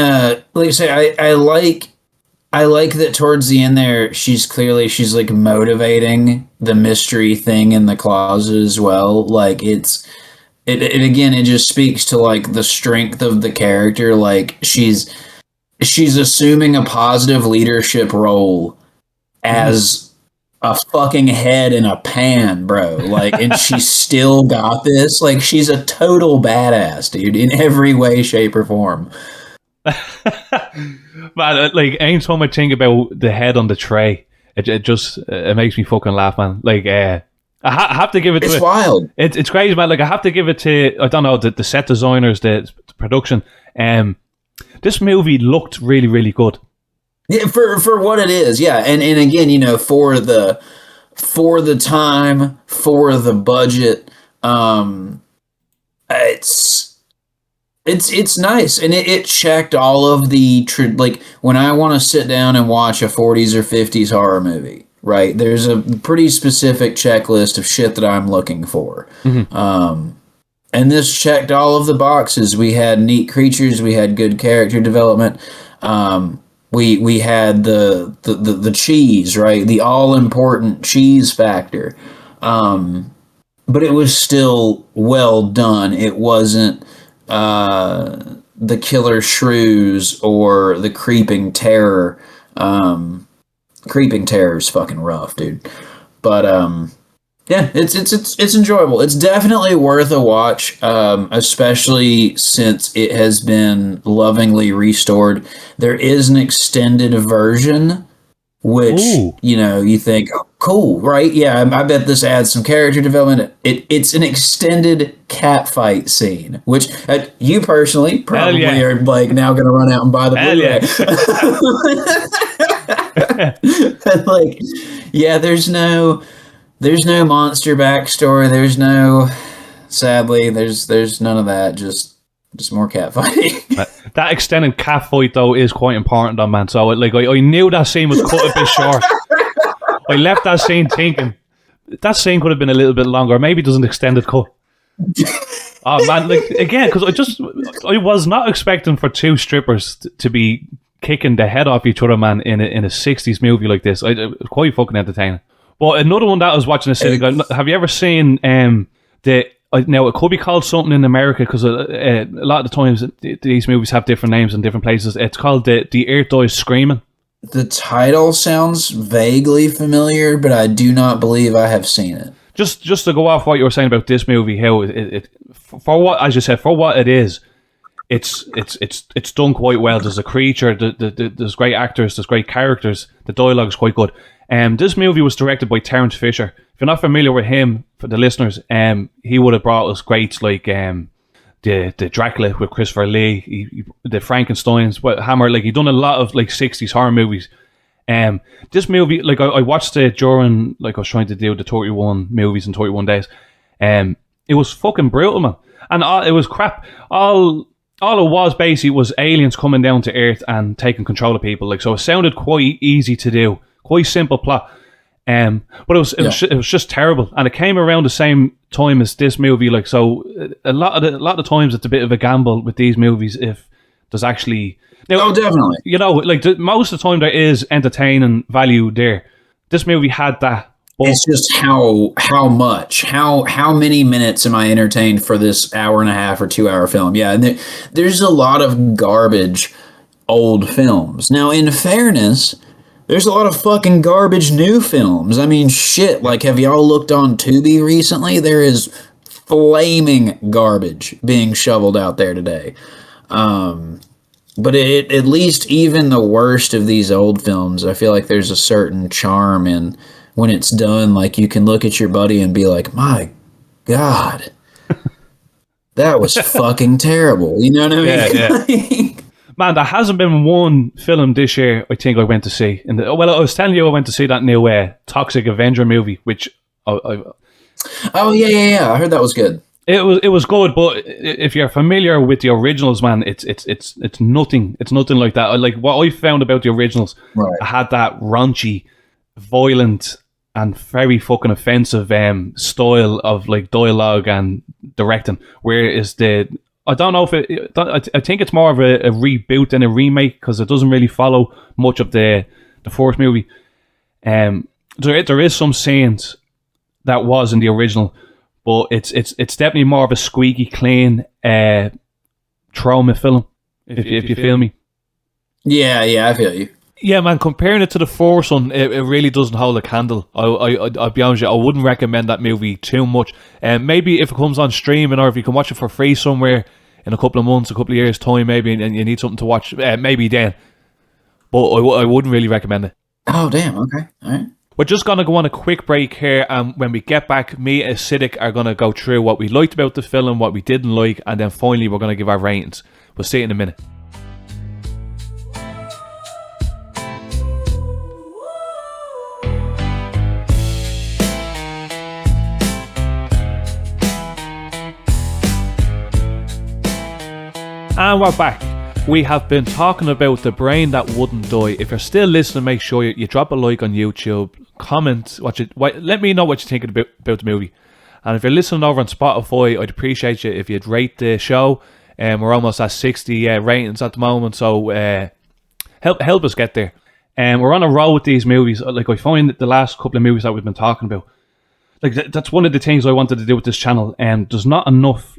like I say, I like that towards the end there, she's like motivating the mystery thing in the closet as well. Like, it again, it just speaks to like the strength of the character. Like, she's assuming a positive leadership role as a fucking head in a pan, bro. Like, and she still got this. Like, she's a total badass, dude, in every way, shape, or form. Man, like anytime I think about the head on the tray, it just it makes me fucking laugh, man. Like, I have to give it to It's it. wild. It's crazy, man. Like, I have to give it to, I don't know, the set designers, the production. This movie looked really, really good. Yeah, for what it is, yeah. And again, you know, for the time, for the budget, it's nice, and it checked all of the like when I want to sit down and watch a 40s or 50s horror movie, right? There's a pretty specific checklist of shit that I'm looking for. And this checked all of the boxes. We had neat creatures, we had good character development. We had the cheese, right? The all important cheese factor. But it was still well done. It wasn't the killer shrews or the creeping terror. Creeping terror is fucking rough, dude. But yeah, it's enjoyable. It's definitely worth a watch, especially since it has been lovingly restored. There is an extended version, which, you know, you think, oh, cool, right? Yeah, I bet this adds some character development. It's an extended cat fight scene, which you personally probably are like now going to run out and buy the Blu-ray. Like, yeah, there's no monster backstory. Sadly, there's none of that. Just more cat fighting. That extended cat fight though is quite important, though, man. So like, I knew that scene was cut a bit short. I left that scene thinking that scene could have been a little bit longer. Maybe there's an extended cut. Oh man, like again, because I was not expecting for two strippers to be kicking the head off each other, man, in a 60s movie like this. It was quite fucking entertaining. But another one that I was watching have you ever seen now it could be called something in America because a lot of the times these movies have different names in different places. It's called the Earth Dies Screaming. The title sounds vaguely familiar, but I do not believe I have seen it. Just to go off what you were saying about this movie, how it for what, as you said, for what it is, it's done quite well. There's a creature, there's great actors, there's great characters, the dialogue's quite good. This movie was directed by Terence Fisher. If you're not familiar with him, for the listeners, he would have brought us greats like the Dracula with Christopher Lee, the Frankensteins, Hammer. Like, he done a lot of like 60s horror movies. This movie, like I watched it during, like I was trying to do the 31 movies in 31 days. It was fucking brutal, man, and it was crap. All it was basically was aliens coming down to Earth and taking control of people. Like, so it sounded quite easy to do, quite simple plot. But it was just terrible, and it came around the same time as this movie. Like, so a lot of times it's a bit of a gamble with these movies if there's actually definitely, you know, like most of the time there is entertaining value there. This movie had that. It's just how many minutes am I entertained for this hour and a half or 2 hour film? Yeah, and there's a lot of garbage old films. Now, in fairness, there's a lot of fucking garbage new films. I mean, shit, like, have y'all looked on Tubi recently? There is flaming garbage being shoveled out there today. But at least even the worst of these old films, I feel like there's a certain charm in when it's done. Like, you can look at your buddy and be like, my God, that was fucking terrible. You know what I mean? Yeah. Man, there hasn't been one film this year I think I went to see. I was telling you I went to see that new Toxic Avenger movie, which oh yeah, I heard that was good. It was good, but if you're familiar with the originals, man, it's nothing. It's nothing like that. Like, what I found about the originals, right, had that raunchy, violent, and very fucking offensive style of like dialogue and directing. Whereas I don't know if I think it's more of a reboot than a remake because it doesn't really follow much of the fourth movie. There is some scenes that was in the original, but it's definitely more of a squeaky clean trauma film. If you feel me. Yeah, I feel you. Yeah, man, comparing it to the fourth one, it really doesn't hold a candle. I'll be honest with you, I wouldn't recommend that movie too much. Maybe if it comes on streaming or if you can watch it for free somewhere in a couple of months, a couple of years' time, maybe, and you need something to watch, maybe then. but I wouldn't really recommend it. Oh, damn. Okay. All right. We're just going to go on a quick break here, and when we get back, me and Acidic are going to go through what we liked about the film, what we didn't like, and then finally we're going to give our ratings. We'll see you in a minute. And we're back. We have been talking about The Brain That Wouldn't Die. If you're still listening, make sure you drop a like on YouTube, comment, let me know what you think about the movie. And if you're listening over on Spotify, I'd appreciate you if you'd rate the show. We're almost at 60 ratings at the moment, so help us get there. We're on a roll with these movies. Like, I find that the last couple of movies that we've been talking about, like that's one of the things I wanted to do with this channel. And there's not enough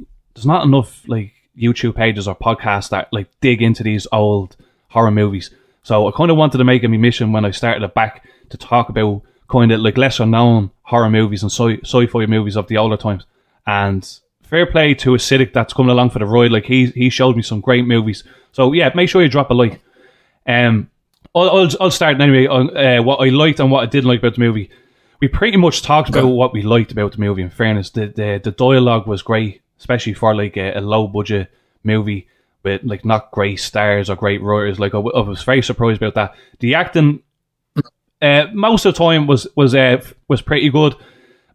like YouTube pages or podcasts that like dig into these old horror movies. So I kind of wanted to make it my mission when I started it back to talk about kind of like lesser known horror movies and sci-fi movies of the older times. And fair play to Acidic that's coming along for the ride. Like he showed me some great movies. So yeah, make sure you drop a like. I'll start anyway on what I liked and what I didn't like about the movie. We pretty much talked about what we liked about the movie. In fairness, the dialogue was great, especially for like a low budget movie with like not great stars or great writers. Like I was very surprised about that. The acting, most of the time was pretty good,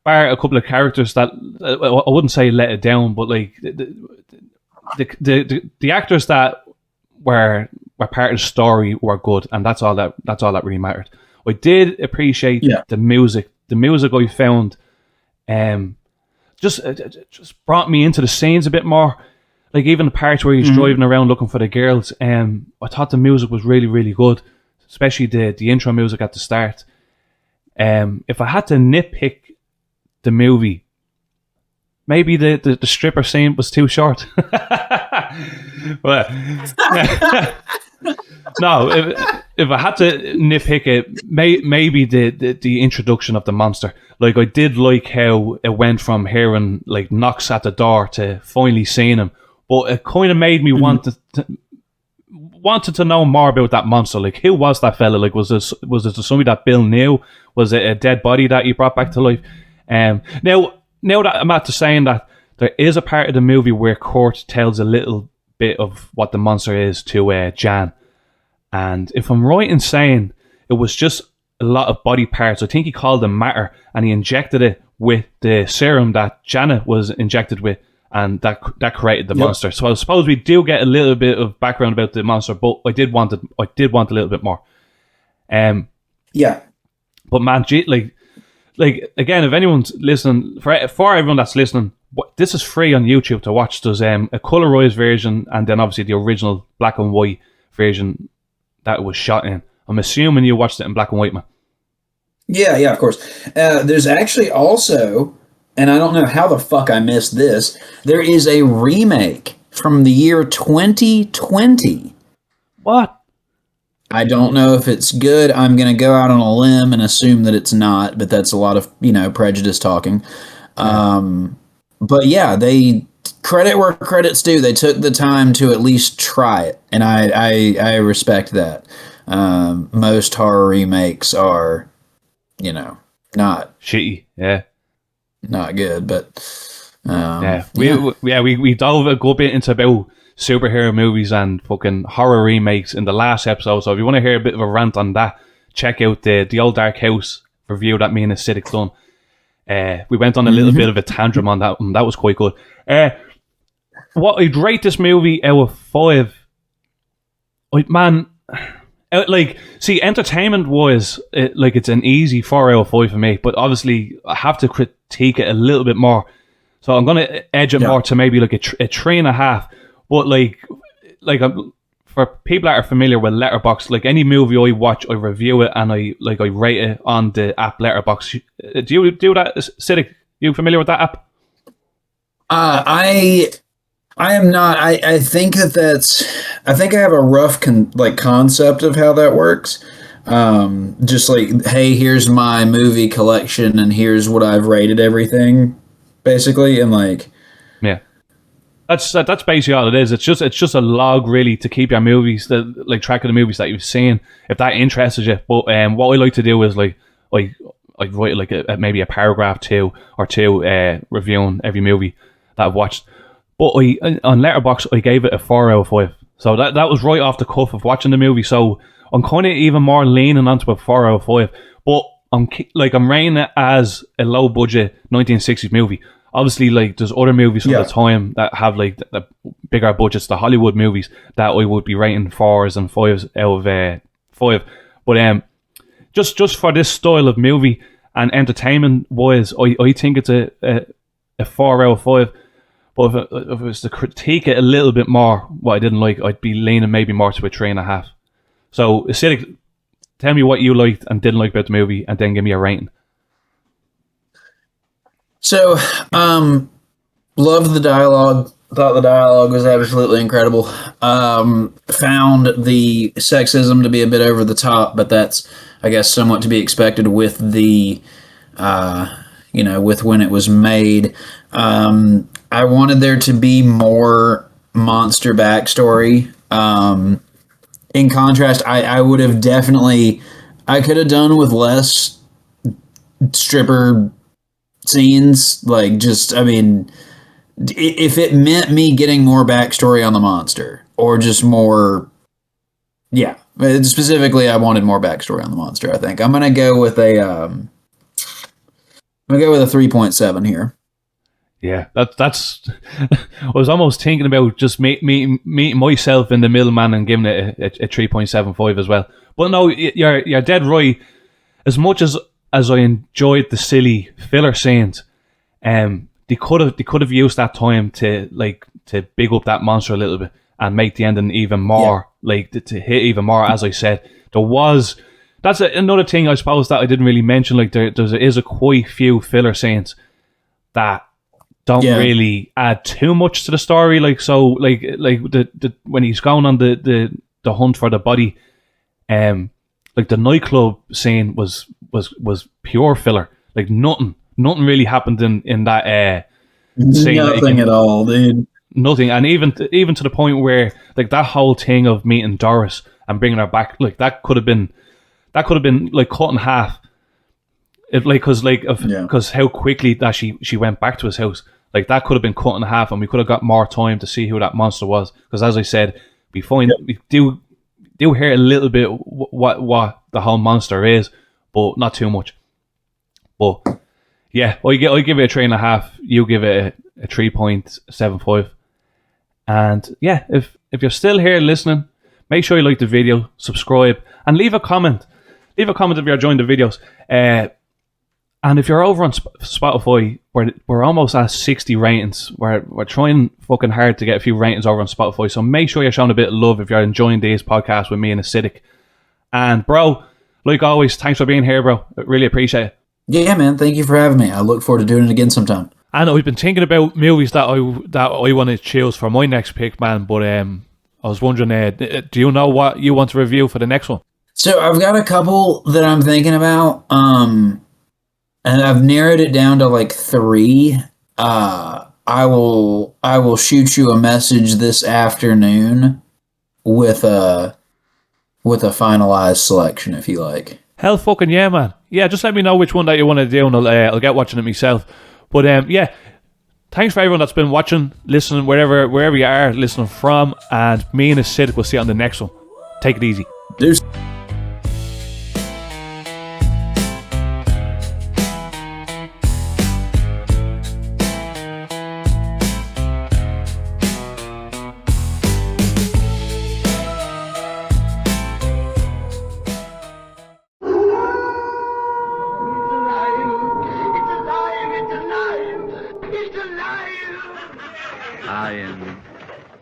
bar a couple of characters that I wouldn't say let it down, but like the actors that were part of the story were good, and that's all that really mattered. I did appreciate the music. The music I found just brought me into the scenes a bit more. Like even the parts where he's driving around looking for the girls, I thought the music was really, really good, especially the intro music at the start. If I had to nitpick the movie, maybe the stripper scene was too short. But no, if I had to nitpick it, maybe the introduction of the monster. Like I did like how it went from hearing like knocks at the door to finally seeing him, but it kind of made me wanted to know more about that monster. Like who was that fella? Like was this somebody that Bill knew? Was it a dead body that he brought back to life? Now that I'm at to saying that, there is a part of the movie where Kurt tells a little bit of what the monster is to Jan. And if I'm right in saying it was just a lot of body parts, I think he called them matter, and he injected it with the serum that Janet was injected with, and that created the monster. So I suppose we do get a little bit of background about the monster, but I did want a little bit more. But man, like again, if anyone's listening, for everyone that's listening, this is free on YouTube to watch. There's a colorized version, and then obviously the original black and white version that it was shot in. I'm assuming you watched it in black and white, man. Yeah, of course. There's actually also, and I don't know how the fuck I missed this, there is a remake from the year 2020. What? I don't know if it's good. I'm going to go out on a limb and assume that it's not, but that's a lot of, prejudice talking. But yeah, they credit where credit's due. They took the time to at least try it, and I respect that. Most horror remakes are, not shitty. Yeah, not good. But we dove a good bit into about superhero movies and fucking horror remakes in the last episode. So if you want to hear a bit of a rant on that, check out the Old Dark House review that me and Acidic done. We went on a little bit of a tantrum on that, and that was quite good. What I'd rate this movie out of 5, entertainment wise, it's an easy 4 out of 5 for me, but obviously I have to critique it a little bit more, so I'm gonna edge it more to maybe like a 3.5. But for people that are familiar with Letterboxd, like any movie I watch, I review it and I rate it on the app Letterboxd. Do you do that, Acidic? You familiar with that app? I am not. I think I think I have a rough concept of how that works. Just like, hey, here's my movie collection and here's what I've rated everything, basically, and That's basically all it is. It's just a log really to keep your movies, like track of the movies that you've seen, if that interests you. But what I like to do is like I write like maybe a paragraph two reviewing every movie that I've watched. But on Letterboxd I gave it a 4 out of 5. So that was right off the cuff of watching the movie. So I'm kind of even more leaning onto a 4 out of 5. But I'm rating it as a low budget 1960s movie. Obviously, like there's other movies from the time that have like the bigger budgets, the Hollywood movies that I would be rating 4s and 5s out of 5. But just for this style of movie and entertainment wise, I think it's a 4 out of 5. But if it was to critique it a little bit more, what I didn't like, I'd be leaning maybe more to a 3.5. So, Acidic, tell me what you liked and didn't like about the movie, and then give me a rating. So, loved the dialogue. Thought the dialogue was absolutely incredible. Found the sexism to be a bit over the top, but that's, I guess, somewhat to be expected with the, with when it was made. I wanted there to be more monster backstory. In contrast, I would have definitely, I could have done with less stripper scenes. Like, just, I mean, if it meant me getting more backstory on the monster, or just more, specifically, I wanted more backstory on the monster. I think I'm gonna go with a 3.7 here. Yeah, that's. I was almost thinking about just meeting myself in the middleman and giving it a 3.75 as well. But no, you're dead right. As much as I enjoyed the silly filler scenes, they could have used that time to big up that monster a little bit and make the ending even more to hit even more. As I said, that's another thing I suppose that I didn't really mention. Like there is a quite few filler scenes that don't really add too much to the story. Like the when he's going on the hunt for the body, like the nightclub scene was pure filler. Like nothing really happened in that scene. Nothing at all, dude. Nothing, and even to the point where like that whole thing of meeting Doris and bringing her back, like that could have been like cut in half. Because how quickly that she went back to his house, like that could have been cut in half, and we could have got more time to see who that monster was. Because as I said, we do hear a little bit what the whole monster is, but not too much. But yeah, I give it a 3.5. You give it a 3.75. And yeah, if you're still here listening, make sure you like the video, subscribe, and leave a comment. Leave a comment if you're enjoying the videos. And if you're over on Spotify, we're almost at 60 ratings. We're trying fucking hard to get a few ratings over on Spotify. So make sure you're showing a bit of love if you're enjoying these podcasts with me and Acidic. And bro, like always, thanks for being here, bro. I really appreciate it. Yeah, man. Thank you for having me. I look forward to doing it again sometime. And I've been thinking about movies that I want to choose for my next pick, man. But I was wondering, do you know what you want to review for the next one? So I've got a couple that I'm thinking about. And I've narrowed it down to like 3. I will shoot you a message this afternoon with a finalized selection if you like. Hell fucking yeah, man. Yeah, just let me know which one that you want to do, and I'll get watching it myself. But yeah, thanks for everyone that's been watching, listening, wherever you are listening from, and me and Acidic will see you on the next one. Take it easy. Deuce. I am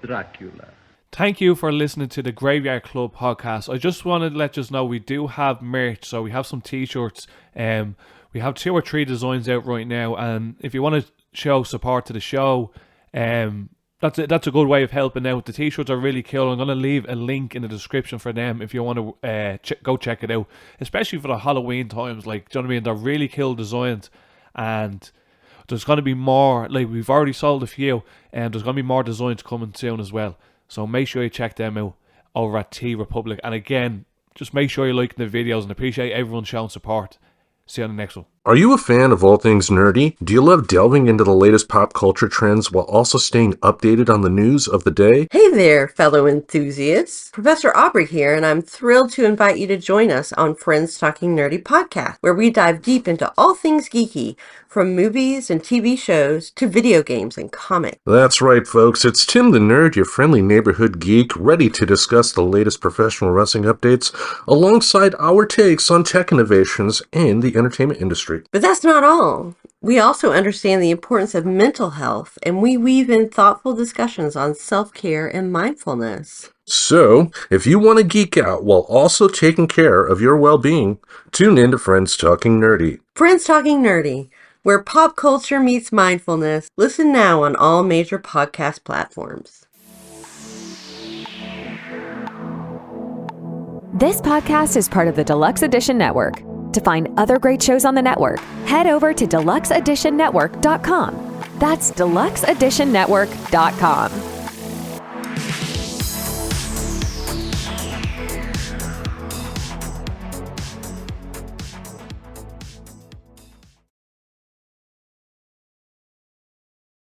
Dracula. Thank you for listening to the Graveyard Club podcast. I just wanted to let you know we do have merch, so we have some t-shirts. We have 2 or 3 designs out right now, and if you want to show support to the show, that's a good way of helping out. The t-shirts are really cool. I'm going to leave a link in the description for them if you want to go check it out, especially for the Halloween times. Like, do you know what I mean? They're really cool designs, and there's going to be more. Like, we've already sold a few, and there's going to be more designs coming soon as well. So make sure you check them out over at T Republic. And again, just make sure you're liking the videos and appreciate everyone showing support. See you on the next one. Are you a fan of all things nerdy? Do you love delving into the latest pop culture trends while also staying updated on the news of the day? Hey there, fellow enthusiasts. Professor Aubrey here, and I'm thrilled to invite you to join us on Friends Talking Nerdy podcast, where we dive deep into all things geeky, from movies and TV shows to video games and comics. That's right, folks. It's Tim the Nerd, your friendly neighborhood geek, ready to discuss the latest professional wrestling updates alongside our takes on tech innovations and the entertainment industry. But that's not all. We also understand the importance of mental health, and we weave in thoughtful discussions on self-care and mindfulness. So, if you want to geek out while also taking care of your well-being, tune in to Friends Talking Nerdy. Friends Talking Nerdy, where pop culture meets mindfulness. Listen now on all major podcast platforms. This podcast is part of the Deluxe Edition Network. To find other great shows on the network, head over to deluxeeditionnetwork.com. That's deluxeeditionnetwork.com.